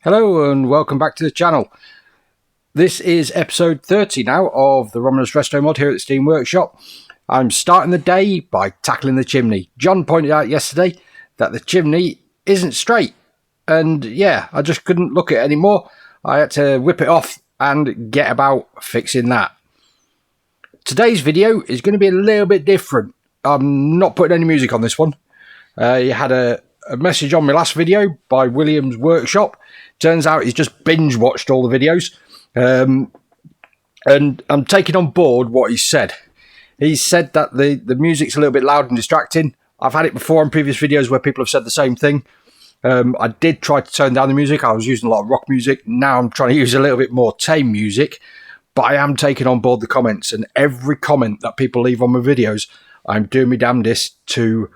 Hello and welcome back to the channel. This is episode 30 now of the Romulus Resto mod here at the Steam Workshop. I'm starting the day by tackling the chimney. John pointed out yesterday that the chimney isn't straight, and yeah, I just couldn't look at it anymore. I had to whip it off and get about fixing that. Today's video is going to be a little bit different. I'm not putting any music on this one. You had a message on my last video by William's Workshop. Turns out he's just binge watched all the videos, and I'm taking on board what he said. He said that the music's a little bit loud and distracting. I've had it before in previous videos where people have said the same thing. I did try to turn down the music. I was using a lot of rock music. Now I'm trying to use a little bit more tame music, but I am taking on board the comments, and every comment that people leave on my videos, I'm doing my damnedest to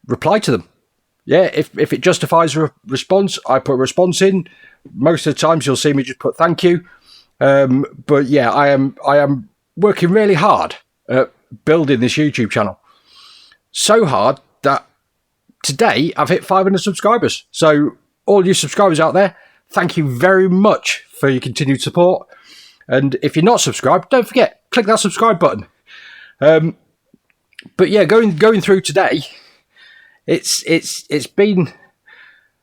reply to them. Yeah, if it justifies a response, I put a response in. Most of the times you'll see me just put thank you. But yeah, I am working really hard at building this YouTube channel. So hard that today I've hit 500 subscribers. So all you subscribers out there, thank you very much for your continued support. And if you're not subscribed, don't forget, click that subscribe button. But yeah, going through today, it's been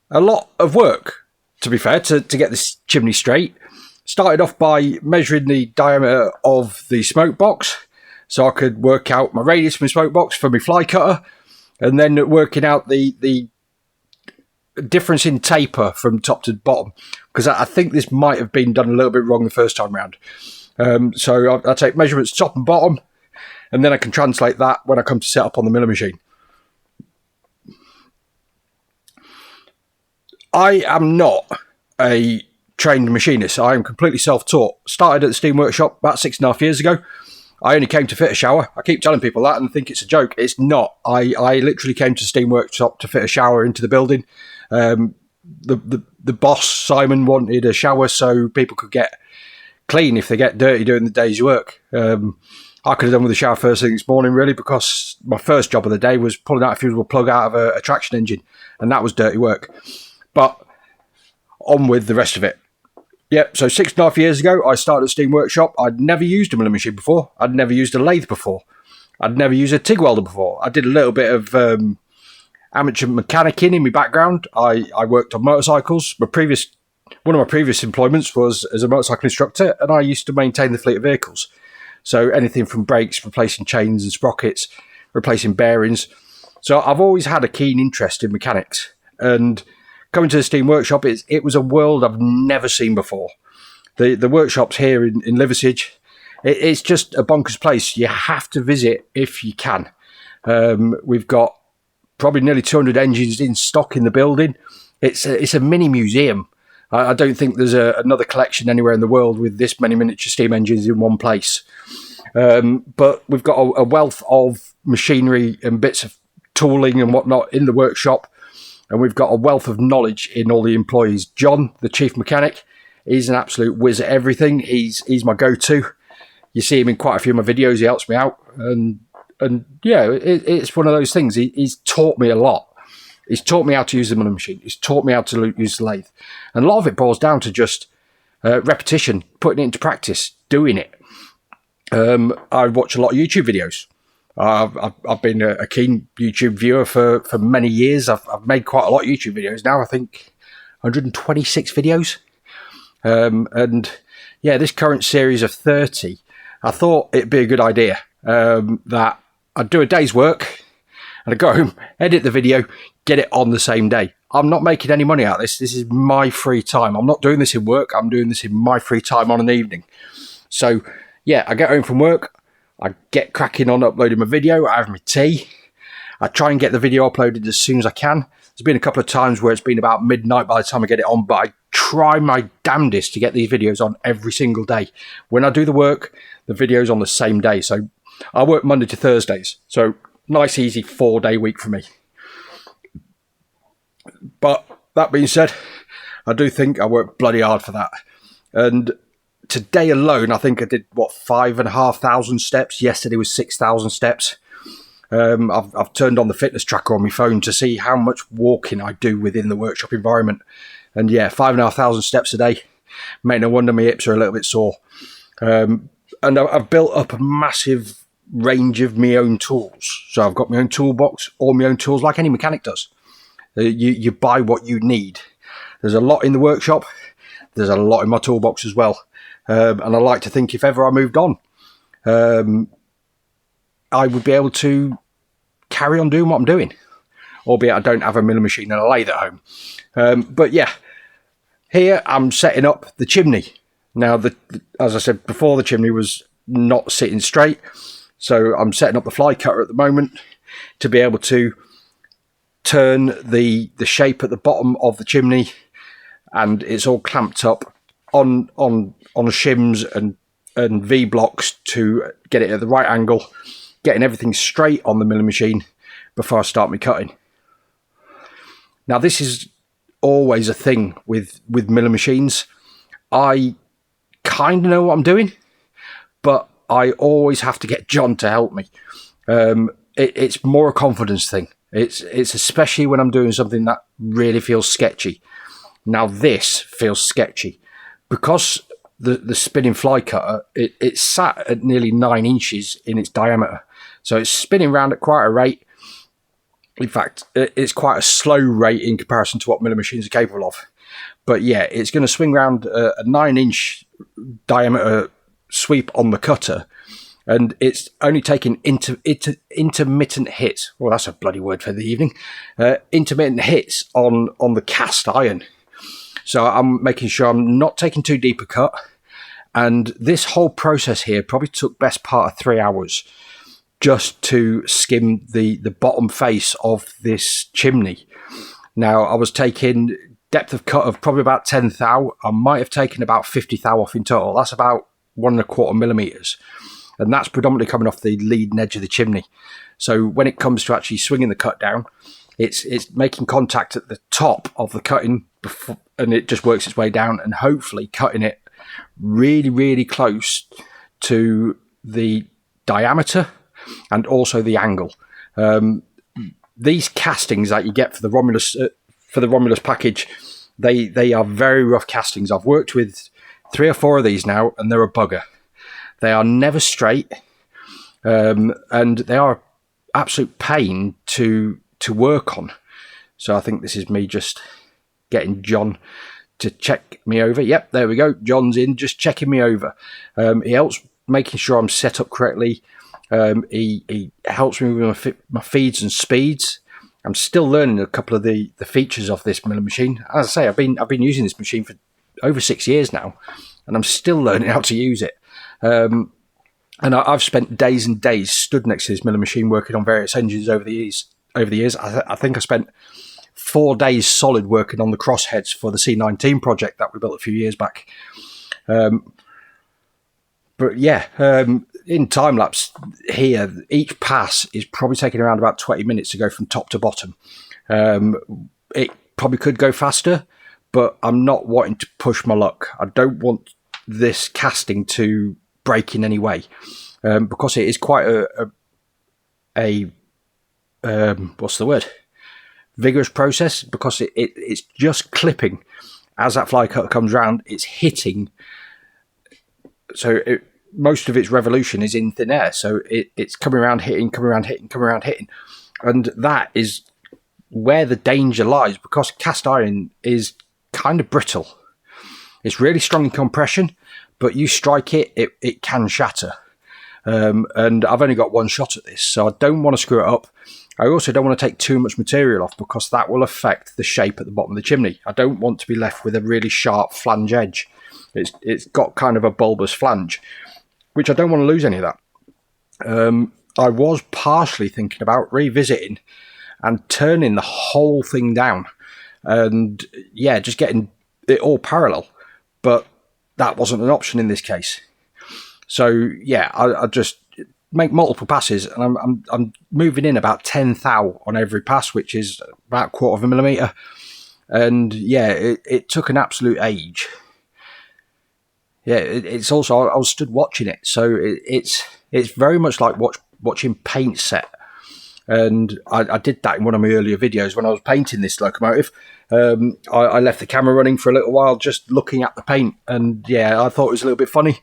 a lot of work, to be fair, to get this chimney straight. Started off by measuring the diameter of the smoke box so I could work out my radius of my smoke box for my fly cutter, and then working out the difference in taper from top to bottom, because I think this might have been done a little bit wrong the first time round. So I take measurements top and bottom, and then I can translate that when I come to set up on the milling machine. I am not a trained machinist. I am completely self-taught. Started at the Steam Workshop about 6.5 years ago. I only came to fit a shower. I keep telling people that and think it's a joke. It's not. I literally came to Steam Workshop to fit a shower into the building. The boss, Simon, wanted a shower so people could get clean if they get dirty doing the day's work. I could have done with a shower first thing this morning, really, because my first job of the day was pulling out a fusible plug out of a traction engine, and that was dirty work. But on with the rest of it. Yep, so 6.5 years ago, I started at Steam Workshop. I'd never used a milling machine before. I'd never used a lathe before. I'd never used a TIG welder before. I did a little bit of amateur mechanicking in my background. I worked on motorcycles. One of my previous employments was as a motorcycle instructor, and I used to maintain the fleet of vehicles. So anything from brakes, replacing chains and sprockets, replacing bearings. So I've always had a keen interest in mechanics, and coming to the Steam Workshop, it was a world I've never seen before. The workshops here in Liversedge, it's just a bonkers place. You have to visit if you can. We've got probably nearly 200 engines in stock in the building. It's a mini museum. I don't think there's another collection anywhere in the world with this many miniature steam engines in one place. But we've got a wealth of machinery and bits of tooling and whatnot in the workshop. And we've got a wealth of knowledge in all the employees. John, the chief mechanic, he's an absolute whiz at everything. He's my go-to. You see him in quite a few of my videos. He helps me out. And yeah, it's one of those things. He's taught me a lot. He's taught me how to use the milling machine. He's taught me how to use the lathe. And a lot of it boils down to just repetition, putting it into practice, doing it. I watch a lot of YouTube videos. I've been a keen YouTube viewer for many years. I've made quite a lot of YouTube videos now. I think 126 videos. And yeah, this current series of 30, I thought it'd be a good idea that I'd do a day's work and I'd go home, edit the video, get it on the same day. I'm not making any money out of this. This is my free time. I'm not doing this in work. I'm doing this in my free time on an evening. So yeah, I get home from work. I get cracking on uploading my video. I have my tea. I try and get the video uploaded as soon as I can. There's been a couple of times where it's been about midnight by the time I get it on, but I try my damnedest to get these videos on every single day. When I do the work, the video's on the same day. So I work Monday to Thursdays. So nice, easy 4-day week for me. But that being said, I do think I work bloody hard for that. And today alone, I think I did, 5,500 steps. Yesterday was 6,000 steps. I've turned on the fitness tracker on my phone to see how much walking I do within the workshop environment. And yeah, 5,500 steps a day. Mate, no wonder my hips are a little bit sore. And I've built up a massive range of my own tools. So I've got my own toolbox, all my own tools, like any mechanic does. You buy what you need. There's a lot in the workshop. There's a lot in my toolbox as well. And I like to think if ever I moved on, I would be able to carry on doing what I'm doing. Albeit I don't have a milling machine and a lathe at home. But yeah, here I'm setting up the chimney. Now, as I said before, the chimney was not sitting straight. So I'm setting up the fly cutter at the moment to be able to turn the shape at the bottom of the chimney, and it's all clamped up on shims and V blocks to get it at the right angle, getting everything straight on the milling machine before I start my cutting. Now, this is always a thing with milling machines. I kind of know what I'm doing, but I always have to get John to help me. It's more a confidence thing. It's especially when I'm doing something that really feels sketchy. Now, this feels sketchy because the spinning fly cutter, it's sat at nearly 9 inches in its diameter. So it's spinning around at quite a rate. In fact, it's quite a slow rate in comparison to what milling machines are capable of. But yeah, it's going to swing around a 9-inch diameter sweep on the cutter, and it's only taking intermittent hits. Well, that's a bloody word for the evening. Intermittent hits on the cast iron. So I'm making sure I'm not taking too deep a cut. And this whole process here probably took best part of 3 hours just to skim the bottom face of this chimney. Now, I was taking depth of cut of probably about 10 thou. I might have taken about 50 thou off in total. That's about 1.25 millimeters. And that's predominantly coming off the leading edge of the chimney. So when it comes to actually swinging the cut down, it's making contact at the top of the cutting before, and it just works its way down and hopefully cutting it really, really close to the diameter and also the angle. These castings that you get for the Romulus package, they are very rough castings. I've worked with 3 or 4 of these now, and they're a bugger. They are never straight, and they are absolute pain to work on. So I think this is me just getting John to check me over. Yep, there we go. John's in, just checking me over. He helps making sure I'm set up correctly. He helps me with my feeds and speeds. I'm still learning a couple of the features of this milling machine. As I say, I've been using this machine for over 6 years now, and I'm still learning how to use it. And I've spent days and days stood next to this milling machine working on various engines over the years. I think I spent 4 days solid working on the crossheads for the C19 project that we built a few years back. But yeah, in time lapse here, each pass is probably taking around about 20 minutes to go from top to bottom. It probably could go faster, but I'm not wanting to push my luck. I don't want this casting to break in any way, because it is quite a what's the word? Vigorous process, because it's just clipping as that fly cutter comes round. It's hitting. So most of its revolution is in thin air. So it's coming around, hitting, coming around, hitting, coming around, hitting. And that is where the danger lies, because cast iron is kind of brittle. It's really strong in compression, but you strike it can shatter. And I've only got one shot at this, so I don't want to screw it up. I also don't want to take too much material off, because that will affect the shape at the bottom of the chimney. I don't want to be left with a really sharp flange edge. It's got kind of a bulbous flange, which I don't want to lose any of that. I was partially thinking about revisiting and turning the whole thing down, and yeah, just getting it all parallel. But that wasn't an option in this case. So yeah, I just make multiple passes, and I'm moving in about 10 thou on every pass, which is about 1/4 millimeter. And yeah, it took an absolute age. Yeah, it's also, I was stood watching it, so it's very much like watching paint set. And I did that in one of my earlier videos when I was painting this locomotive. I left the camera running for a little while just looking at the paint, and yeah, I thought it was a little bit funny.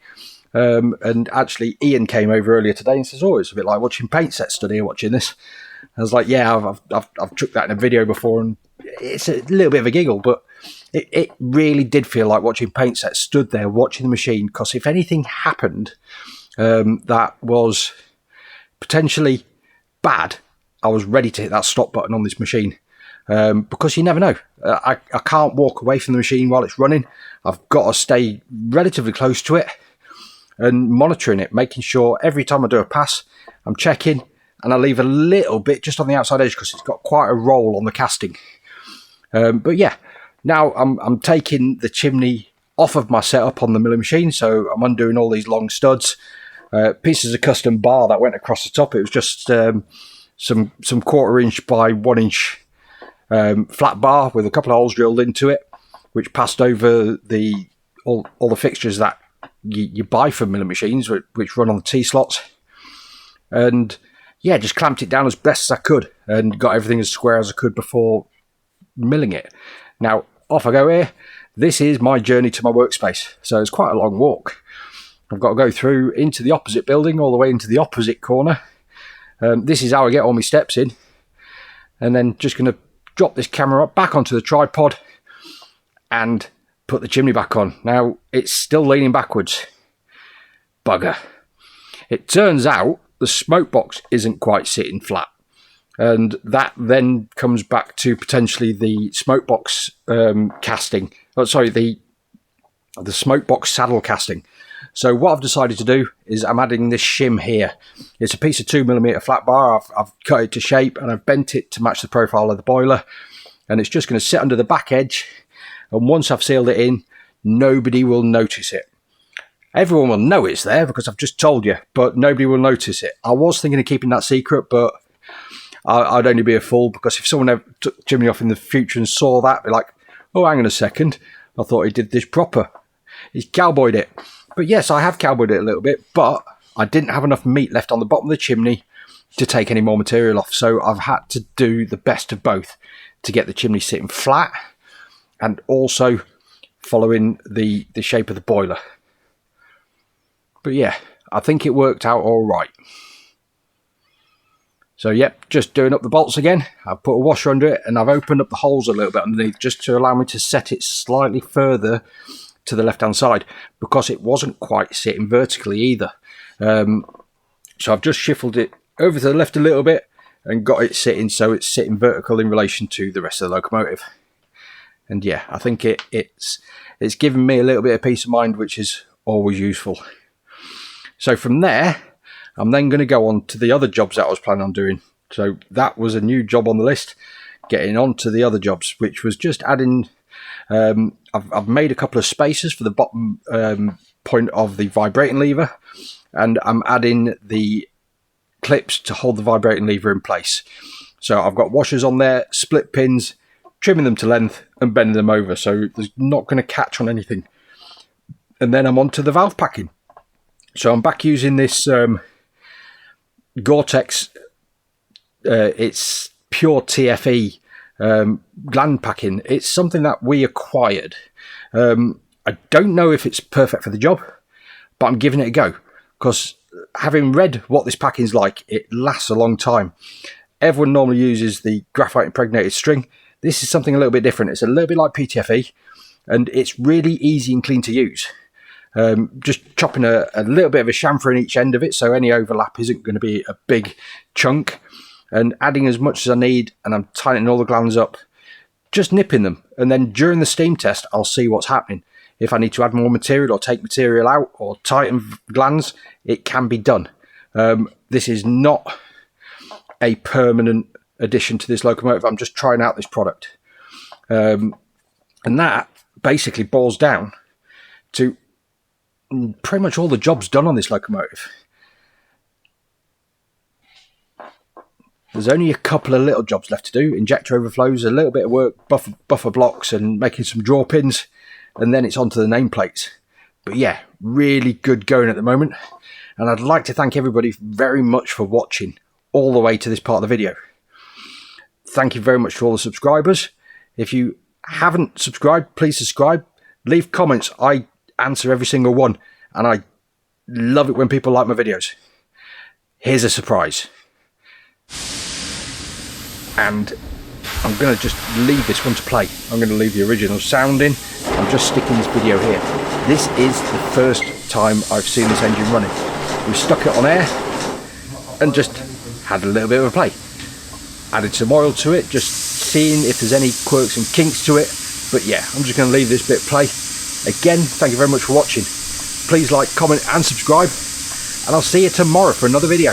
And actually Ian came over earlier today and says, oh, it's a bit like watching paint sets stood here watching this. I was like, yeah, I've chucked that in a video before, and it's a little bit of a giggle, but it really did feel like watching paint sets stood there watching the machine, because if anything happened that was potentially bad, I was ready to hit that stop button on this machine, because you never know. I can't walk away from the machine while it's running. I've got to stay relatively close to it and monitoring it, making sure every time I do a pass, I'm checking, and I leave a little bit just on the outside edge because it's got quite a roll on the casting. But yeah, now I'm taking the chimney off of my setup on the milling machine, so I'm undoing all these long studs, pieces of custom bar that went across the top. It was just some 1/4 inch by 1 inch flat bar with a couple of holes drilled into it, which passed over all the fixtures that you buy from milling machines, which run on the T-slots. And yeah, just clamped it down as best as I could and got everything as square as I could before milling it. Now, off I go here. This is my journey to my workspace. So it's quite a long walk. I've got to go through into the opposite building, all the way into the opposite corner. This is how I get all my steps in. And then just going to drop this camera up back onto the tripod and put the chimney back on. Now, it's still leaning backwards. Bugger. It turns out the smoke box isn't quite sitting flat. And that then comes back to potentially the smoke box casting. Oh, sorry, the smoke box saddle casting. So what I've decided to do is I'm adding this shim here. It's a piece of 2mm flat bar. I've cut it to shape and I've bent it to match the profile of the boiler. And it's just going to sit under the back edge. And once I've sealed it in, nobody will notice it. Everyone will know it's there because I've just told you, but nobody will notice it. I was thinking of keeping that secret, but I'd only be a fool, because if someone ever took the chimney off in the future and saw that, they'd be like, oh, hang on a second, I thought he did this proper. He's cowboyed it. But yes, I have cowboyed it a little bit, but I didn't have enough meat left on the bottom of the chimney to take any more material off. So I've had to do the best of both to get the chimney sitting flat and also following the shape of the boiler. But yeah, I think it worked out all right. So yep, just doing up the bolts again. I've put a washer under it and I've opened up the holes a little bit underneath just to allow me to set it slightly further to the left hand side, because it wasn't quite sitting vertically either. So I've just shuffled it over to the left a little bit and got it sitting so it's sitting vertical in relation to the rest of the locomotive. And yeah, I think it's given me a little bit of peace of mind, which is always useful. So from there, I'm then going to go on to the other jobs that I was planning on doing. So that was a new job on the list, getting on to the other jobs, which was just adding... I've made a couple of spacers for the bottom point of the vibrating lever, and I'm adding the clips to hold the vibrating lever in place. So I've got washers on there, split pins, trimming them to length and bending them over so there's not going to catch on anything. And then I'm on to the valve packing. So I'm back using this Gore-Tex, it's pure TFE gland packing. It's something that we acquired. I don't know if it's perfect for the job, but I'm giving it a go, because having read what this packing's like, it lasts a long time. Everyone normally uses the graphite impregnated string. This is something a little bit different. It's a little bit like PTFE, and it's really easy and clean to use. Just chopping a little bit of a chamfer in each end of it, so any overlap isn't going to be a big chunk, and adding as much as I need, and I'm tightening all the glands up, just nipping them, and then during the steam test I'll see what's happening. If I need to add more material or take material out or tighten glands, it can be done. This is not a permanent addition to this locomotive. I'm just trying out this product, and that basically boils down to pretty much all the jobs done on this locomotive. There's only a couple of little jobs left to do. Injector overflows, a little bit of work, buffer blocks and making some draw pins, and then it's onto the nameplates. But yeah, really good going at the moment. And I'd like to thank everybody very much for watching. all the way to this part of the video. Thank you very much to all the subscribers. If you haven't subscribed, please subscribe. Leave comments. I answer every single one, and I love it when people like my videos. Here's a surprise. And I'm going to just leave this one to play. I'm going to leave the original sound in. I'm just sticking this video here. This is the first time I've seen this engine running. We stuck it on air and just had a little bit of a play. Added some oil to it, just seeing if there's any quirks and kinks to it. But yeah, I'm just going to leave this bit play. Again, thank you very much for watching. Please like, comment and subscribe. And I'll see you tomorrow for another video.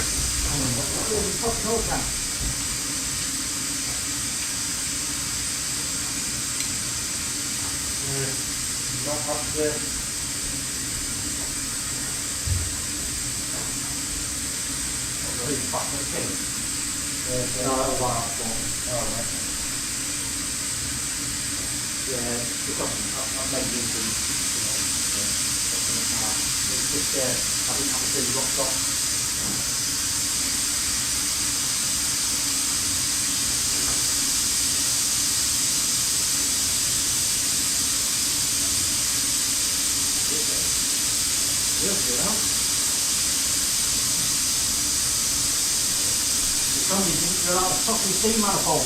You're like a fucking steam manifold.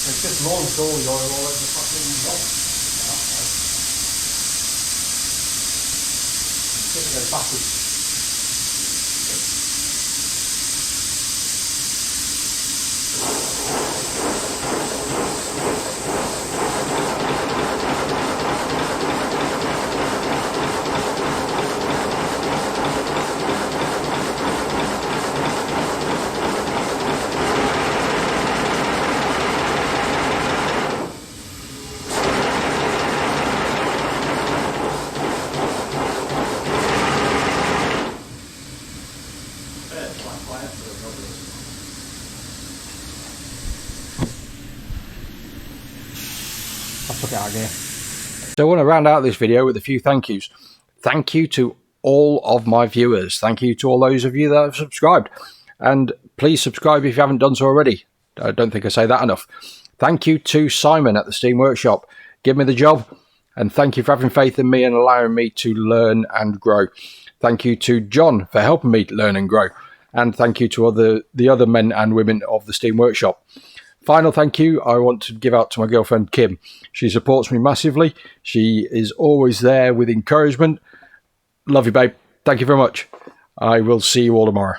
It's just launched all the oil all over the fucking top. It goes backwards. I took it out again. So I want to round out this video with a few thank yous. Thank you to all of my viewers. Thank you to all those of you that have subscribed. And please subscribe if you haven't done so already. I don't think I say that enough. Thank you to Simon at the Steam Workshop. Give me the job. And thank you for having faith in me and allowing me to learn and grow. Thank you to John for helping me learn and grow. And thank you to the other men and women of the Steam Workshop. Final thank you I want to give out to my girlfriend Kim. She supports me massively. She is always there with encouragement. Love you, babe. Thank you very much. I will see you all tomorrow.